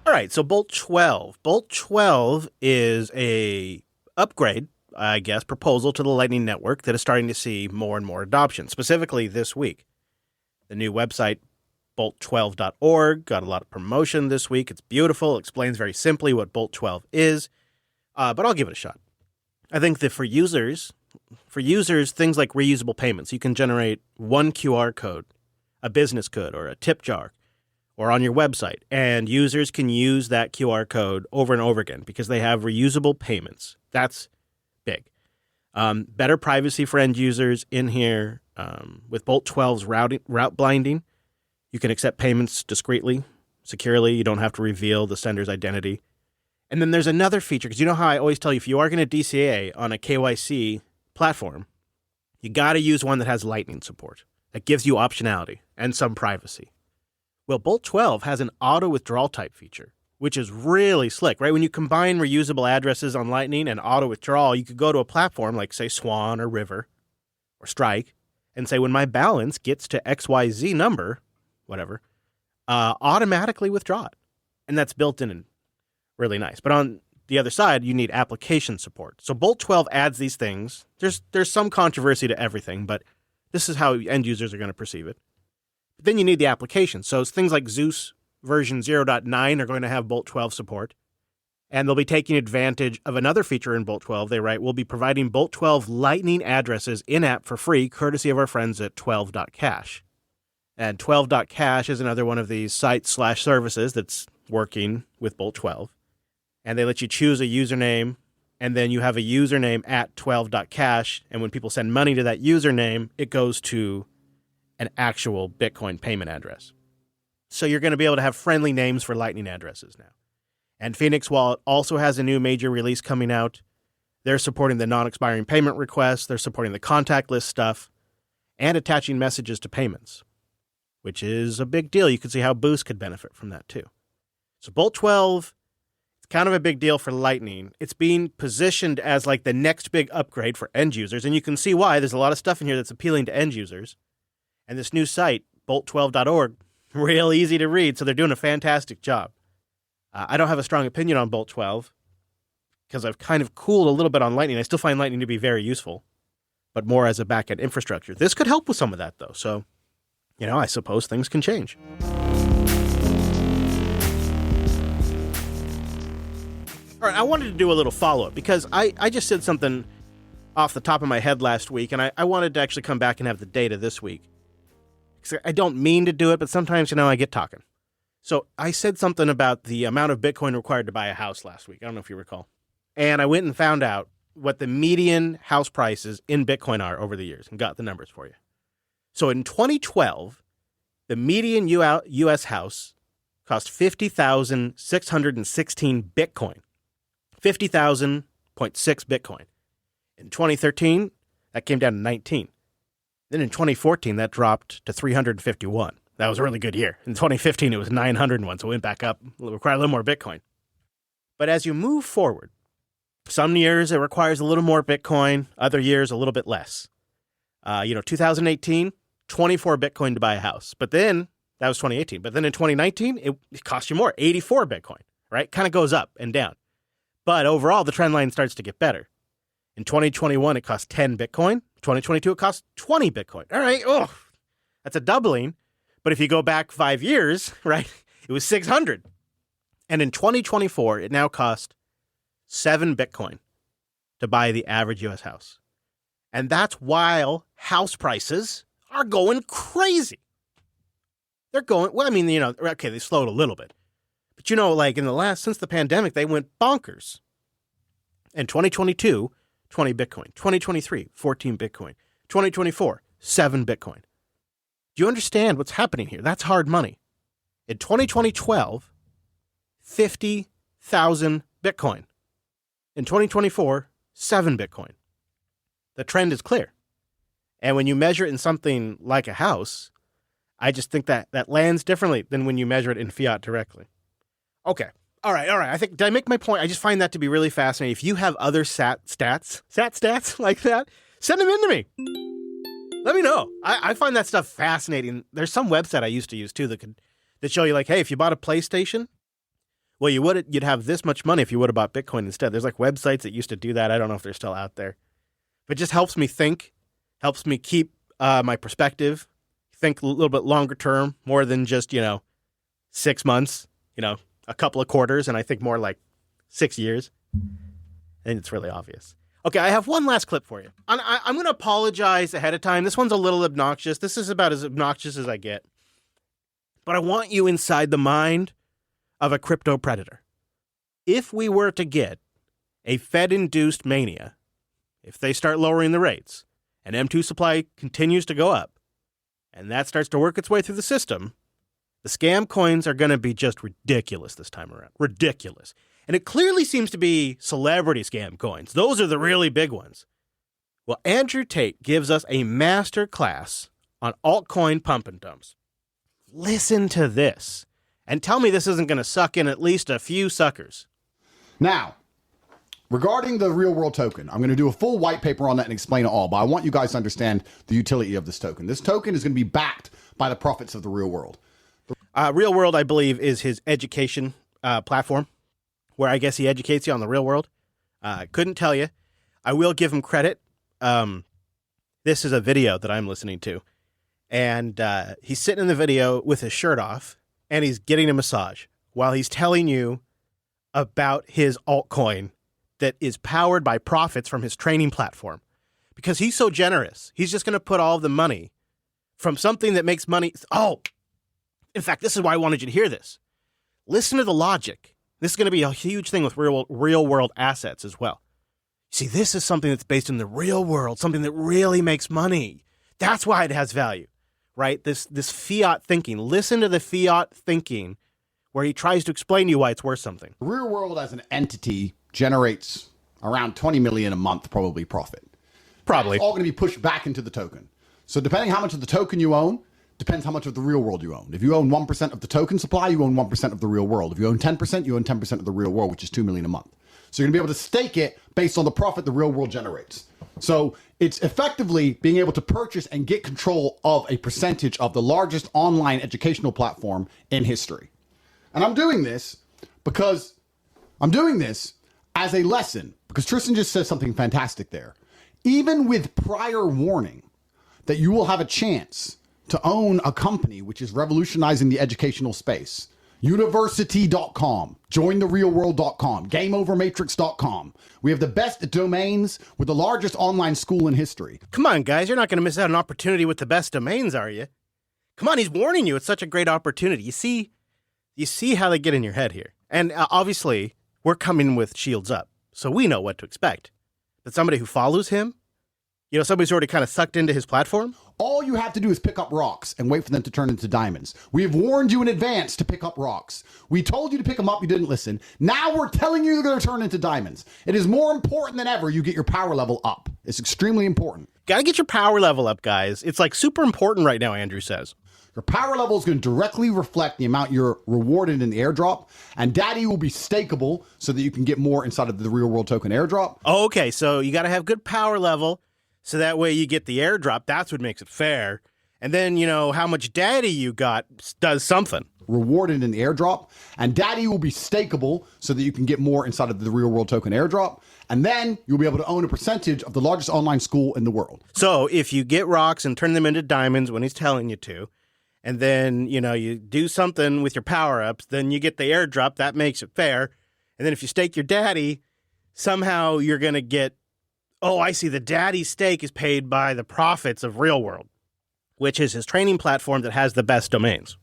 All right, so Bolt 12. Bolt 12 is a upgrade, I guess, proposal to the Lightning Network that is starting to see more and more adoption, specifically this week. The new website, bolt12.org, got a lot of promotion this week. It's beautiful. It explains very simply what Bolt 12 is, but I'll give it a shot. I think that for users, things like reusable payments, you can generate one QR code, a business code, or a tip jar, or on your website, and users can use that QR code over and over again because they have reusable payments. That's big. Better privacy for end users in here. With Bolt 12's route blinding, you can accept payments discreetly, securely. You don't have to reveal the sender's identity. And then there's another feature, because you know how I always tell you, if you are going to DCA on a KYC platform, you got to use one that has Lightning support. That gives you optionality and some privacy. Well, Bolt 12 has an auto withdrawal type feature, which is really slick, right? When you combine reusable addresses on Lightning and auto withdrawal, you could go to a platform like, say, Swan or River or Strike and say, when my balance gets to XYZ number, whatever, automatically withdraw it. And that's built in and really nice. But on the other side, you need application support. So Bolt 12 adds these things. There's some controversy to everything, but this is how end users are going to perceive it. But then you need the application. So things like Zeus version 0.9 are going to have Bolt 12 support. And they'll be taking advantage of another feature in Bolt 12. They write, we'll be providing Bolt 12 Lightning addresses in-app for free, courtesy of our friends at 12.cash. And 12.cash is another one of these sites/services that's working with Bolt 12. And they let you choose a username, and then you have a username at 12.cash. And when people send money to that username, it goes to an actual Bitcoin payment address. So you're going to be able to have friendly names for Lightning addresses now. And Phoenix Wallet also has a new major release coming out. They're supporting the non-expiring payment requests. They're supporting the contact list stuff and attaching messages to payments, which is a big deal. You can see how Boost could benefit from that too. So Bolt 12 kind of a big deal for Lightning. It's being positioned as like the next big upgrade for end users, and you can see why. There's a lot of stuff in here that's appealing to end users. And this new site, bolt12.org, real easy to read, so they're doing a fantastic job. I don't have a strong opinion on Bolt 12 because I've kind of cooled a little bit on Lightning. I still find Lightning to be very useful, but more as a back-end infrastructure. This could help with some of that, though. So, I suppose things can change. All right, I wanted to do a little follow-up because I just said something off the top of my head last week, and I wanted to actually come back and have the data this week. I don't mean to do it, but sometimes, I get talking. So I said something about the amount of Bitcoin required to buy a house last week. I don't know if you recall. And I went and found out what the median house prices in Bitcoin are over the years and got the numbers for you. So in 2012, the median U.S. house cost 50,616 Bitcoin. 50,000.6 Bitcoin. In 2013, that came down to 19. Then in 2014, that dropped to 351. That was a really good year. In 2015, it was 901, so it went back up. It required a little more Bitcoin. But as you move forward, some years it requires a little more Bitcoin, other years a little bit less. 2018, 24 Bitcoin to buy a house. But then, that was 2018. But then in 2019, it cost you more, 84 Bitcoin, right? Kind of goes up and down. But overall, the trend line starts to get better. In 2021, it cost 10 Bitcoin. 2022, it cost 20 Bitcoin. All right, that's a doubling. But if you go back 5 years, right, it was 600. And in 2024, it now costs 7 Bitcoin to buy the average U.S. house. And that's while house prices are going crazy. They're going, okay, they slowed a little bit. But like since the pandemic, they went bonkers. In 2022, 20 Bitcoin. 2023, 14 Bitcoin. 2024, 7 Bitcoin. Do you understand what's happening here? That's hard money. In 2012, 50,000 Bitcoin. In 2024, 7 Bitcoin. The trend is clear. And when you measure it in something like a house, I just think that lands differently than when you measure it in fiat directly. Okay. All right. I think, did I make my point? I just find that to be really fascinating. If you have other stat stats like that, send them in to me. Let me know. I find that stuff fascinating. There's some website I used to use too that show you hey, if you bought a PlayStation, well, you'd have this much money if you would have bought Bitcoin instead. There's websites that used to do that. I don't know if they're still out there, but it just helps me think, helps me keep my perspective, think a little bit longer term, more than just 6 months, a couple of quarters, and I think more like 6 years. And it's really obvious. Okay, I have one last clip for you. I'm going to apologize ahead of time. This one's a little obnoxious. This is about as obnoxious as I get. But I want you inside the mind of a crypto predator. If we were to get a Fed-induced mania, if they start lowering the rates, and M2 supply continues to go up, and that starts to work its way through the system, the scam coins are going to be just ridiculous this time around. Ridiculous. And it clearly seems to be celebrity scam coins. Those are the really big ones. Well, Andrew Tate gives us a master class on altcoin pump and dumps. Listen to this and tell me this isn't going to suck in at least a few suckers. Now, regarding the real world token, I'm going to do a full white paper on that and explain it all, but I want you guys to understand the utility of this token. This token is going to be backed by the profits of the real world. Real World, I believe, is his education platform, where I guess he educates you on the real world. Couldn't tell you. I will give him credit. This is a video that I'm listening to. And he's sitting in the video with his shirt off, and he's getting a massage while he's telling you about his altcoin that is powered by profits from his training platform. Because he's so generous. He's just going to put all of the money from something that makes money. In fact, this is why I wanted you to hear this. Listen to the logic. This is going to be a huge thing with real world assets as well. See, this is something that's based in the real world, something that really makes money. That's why it has value, right? This fiat thinking. Listen to the fiat thinking where he tries to explain to you why it's worth something. The real world as an entity generates around 20 million a month, probably profit. Probably. It's all going to be pushed back into the token. So depending how much of the token you own, Depends how much of the real world you own. If you own 1% of the token supply, you own 1% of the real world. If you own 10%, you own 10% of the real world, which is $2 million a month. So you're going to be able to stake it based on the profit the real world generates. So it's effectively being able to purchase and get control of a percentage of the largest online educational platform in history. And I'm doing this as a lesson, because Tristan just said something fantastic there. Even with prior warning that you will have a chance to own a company which is revolutionizing the educational space, university.com, jointherealworld.com, gameovermatrix.com. We have the best domains with the largest online school in history. Come on, guys, you're not going to miss out on an opportunity with the best domains, are you? Come on, he's warning you. It's such a great opportunity. You see how they get in your head here. And obviously, we're coming with shields up, so we know what to expect. But somebody who follows him, somebody who's already kind of sucked into his platform? All you have to do is pick up rocks and wait for them to turn into diamonds. We have warned you in advance to pick up rocks. We told you to pick them up, you didn't listen. Now we're telling you they're going to turn into diamonds. It is more important than ever you get your power level up. It's extremely important. Gotta get your power level up, guys. It's like super important right now, Andrew says. Your power level is going to directly reflect the amount you're rewarded in the airdrop, and Daddy will be stakeable so that you can get more inside of the real world token airdrop. Oh, okay, so you got to have good power level so that way you get the airdrop. That's what makes it fair. And then, how much Daddy you got does something. Rewarded in the airdrop, and Daddy will be stakeable so that you can get more inside of the real world token airdrop, and then you'll be able to own a percentage of the largest online school in the world. So if you get rocks and turn them into diamonds when he's telling you to, and then, you do something with your power-ups, then you get the airdrop. That makes it fair. And then if you stake your daddy, somehow you're going to get, oh, I see, the daddy stake is paid by the profits of Real World, which is his training platform that has the best domains.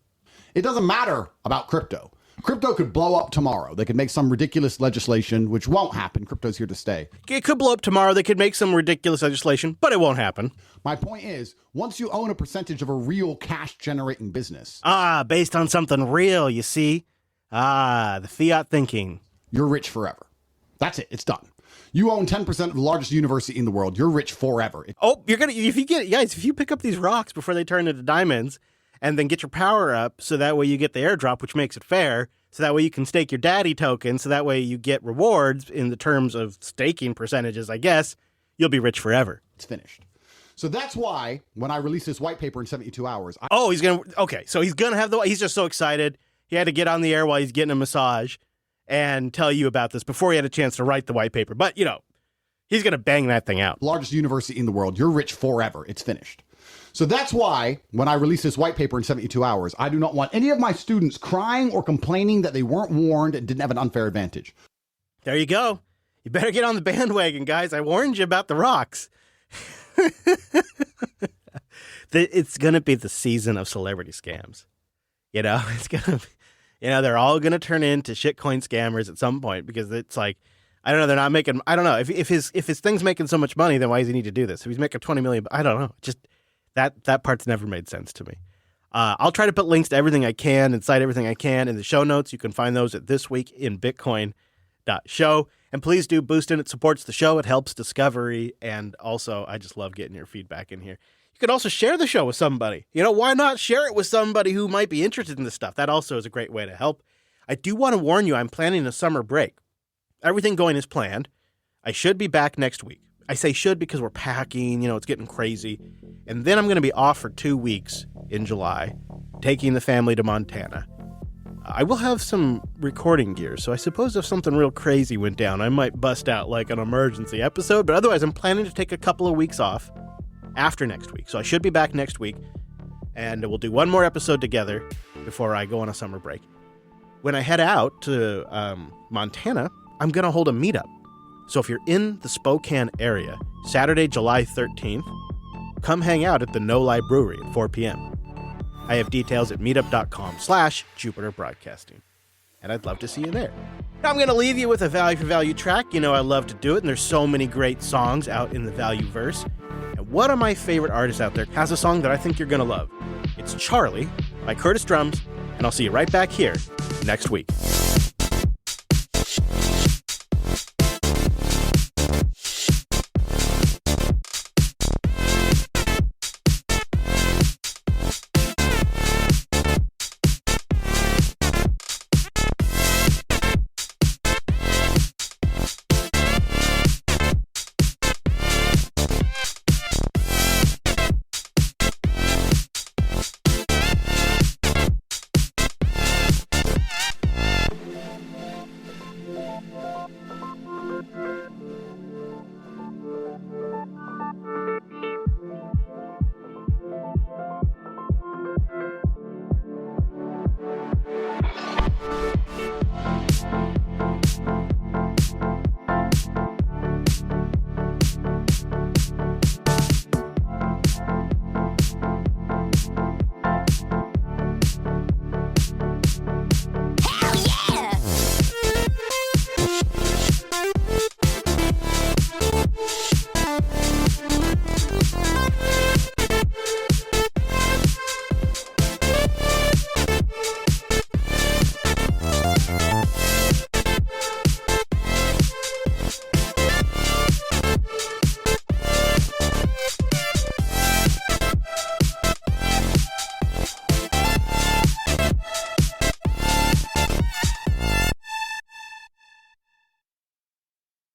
It doesn't matter about crypto. Crypto could blow up tomorrow. They could make some ridiculous legislation, which won't happen. Crypto's here to stay. It could blow up tomorrow. They could make some ridiculous legislation, but it won't happen. My point is, once you own a percentage of a real cash-generating business. Based on something real, you see? The fiat thinking. You're rich forever. That's it. It's done. You own 10% of the largest university in the world. You're rich forever. If you pick up these rocks before they turn into diamonds, and then get your power up so that way you get the airdrop, which makes it fair, so that way you can stake your daddy token, so that way you get rewards in the terms of staking percentages, I guess, you'll be rich forever. It's finished. So that's why when I release this white paper in 72 hours... he's going to have he's just so excited. He had to get on the air while he's getting a massage and tell you about this before he had a chance to write the white paper. But, he's going to bang that thing out. Largest university in the world. You're rich forever. It's finished. So that's why when I release this white paper in 72 hours, I do not want any of my students crying or complaining that they weren't warned and didn't have an unfair advantage. There you go. You better get on the bandwagon, guys. I warned you about the rocks. It's going to be the season of celebrity scams. It's going to, they're all going to turn into shitcoin scammers at some point because it's like, I don't know. They're not making, I don't know. If his thing's making so much money, then why does he need to do this? If he's making 20 million, I don't know. Just that part's never made sense to me. I'll try to put links to everything I can and cite everything I can in the show notes. You can find those at thisweekinbitcoin.show. And please do boost in. It supports the show. It helps discovery. And also, I just love getting your feedback in here. You can also share the show with somebody. Why not share it with somebody who might be interested in this stuff? That also is a great way to help. I do want to warn you, I'm planning a summer break. Everything going as planned. I should be back next week. I say should because we're packing, it's getting crazy. And then I'm going to be off for 2 weeks in July, taking the family to Montana. I will have some recording gear, so I suppose if something real crazy went down, I might bust out like an emergency episode. But otherwise, I'm planning to take a couple of weeks off after next week. So I should be back next week, and we'll do one more episode together before I go on a summer break. When I head out to Montana, I'm going to hold a meetup. So if you're in the Spokane area, Saturday, July 13th, come hang out at the No Lie Brewery at 4 p.m. I have details at meetup.com/Jupiter Broadcasting. And I'd love to see you there. Now I'm going to leave you with a value for value track. I love to do it, and there's so many great songs out in the value verse. And one of my favorite artists out there has a song that I think you're going to love. It's Charlie by Curtis Drums, and I'll see you right back here next week.